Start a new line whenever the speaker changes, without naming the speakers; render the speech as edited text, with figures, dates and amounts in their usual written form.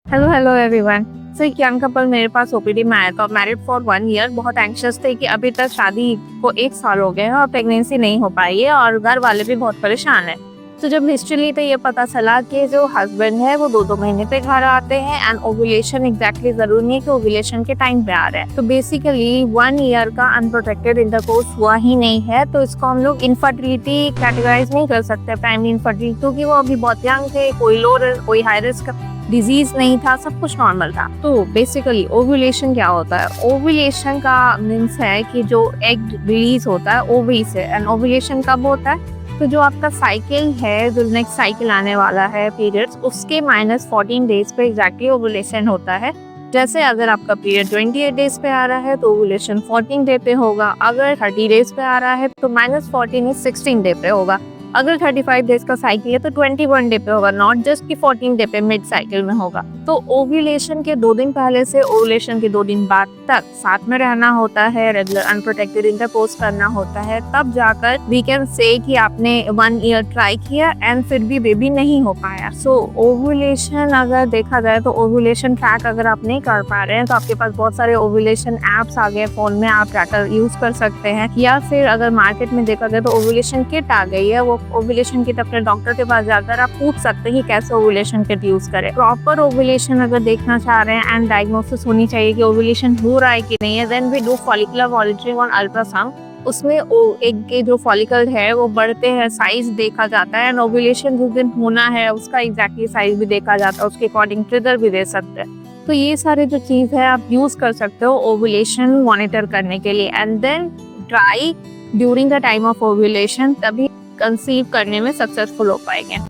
Hello everyone. सो एक young couple मेरे पास OPD में आया था, मैरिड फॉर 1 ईयर। बहुत एंशियस थे कि अभी तक शादी को 1 साल हो गए हैं और प्रेगनेंसी नहीं हो पाई है और घर वाले भी बहुत परेशान हैं। तो जब हिस्ट्री ली तो ये पता चला कि जो हस्बैंड है वो 2-2 महीने पे घर आते हैं एंड ओव्यूलेशन एग्जैक्टली जरूरी नहीं है कि ओव्यूलेशन के टाइम पे आ रहे हैं। तो बेसिकली 1 ईयर का अनप्रोटेक्टेड इंटरकोर्स हुआ ही नहीं है, तो इसको हम लोग इनफर्टिलिटी कैटेगराइज नहीं कर सकते प्राइमरी इनफर्टिलिटी, क्योंकि वो अभी बहुत यंग थे, कोई लो कोई हाई रिस्क डिजीज नहीं था, सब कुछ नॉर्मल था। तो बेसिकली ओव्यूलेशन क्या होता है? ओव्यूलेशन का मीन्स है कि जो एग रिलीज होता है ओवरी से, एंड ओव्यूलेशन कब होता है? तो जो आपका साइकिल है, जो नेक्स्ट साइकिल आने वाला है पीरियड्स, उसके -14 डेज पे एग्जैक्टली ओव्यूलेशन होता है। जैसे अगर आपका पीरियड 28 डेज पे आ रहा है तो ओव्यूलेशन 14 डे पे होगा। अगर 30 डेज पे आ रहा है तो -14 इज 16 डे पे होगा। अगर 35 डेज का साइकिल है तो 21 डे पे होगा, नॉट जस्ट कि 14 डे पे मिड साइकिल में होगा। तो ओव्यूलेशन के 2 दिन पहले से ओव्यूलेशन के 2 दिन बाद तक साथ में रहना होता है, रेगुलर अनप्रोटेक्टेड इंटरकोर्स करना होता है, तब जाकर वी कैन से कि आपने 1 ईयर ट्राई किया एंड फिर भी बेबी नहीं हो पाया। सो ओव्यूलेशन अगर देखा जाए तो ओव्यूलेशन ट्रैक अगर आप नहीं कर पा रहे हैं तो आपके पास बहुत सारे ओव्यूलेशन एप्स आ गए फोन में, आप ट्रैकर यूज कर सकते हैं। या फिर अगर मार्केट में देखा जाए तो ओव्यूलेशन किट आ गई है, वो ओव्यूलेशन किट अपने डॉक्टर के पास जाकर आप पूछ सकते हैं कैसे ओव्यूलेशन किट यूज करें। प्रॉपर ओव्यूलेशन अगर देखना चाह रहे हैं एंड डायग्नोसिस होनी चाहिए कि ओव्यूलेशन हो रहा है कि नहीं है, then we do follicular monitoring on ultrasound. उसमें एग के जो फॉलिकल है वो बढ़ते हैं, साइज देखा जाता है एंड ओव्यूलेशन जिस दिन होना है उसका एग्जैक्टली साइज भी देखा जाता है, उसके अकॉर्डिंग ट्रिगर भी दे सकते हैं। तो ये सारे जो चीज है आप यूज कर सकते हो ओव्यूलेशन मॉनिटर करने के लिए, and then try during the time of ovulation, तभी कंसीव करने में सक्सेसफुल हो पाएंगे।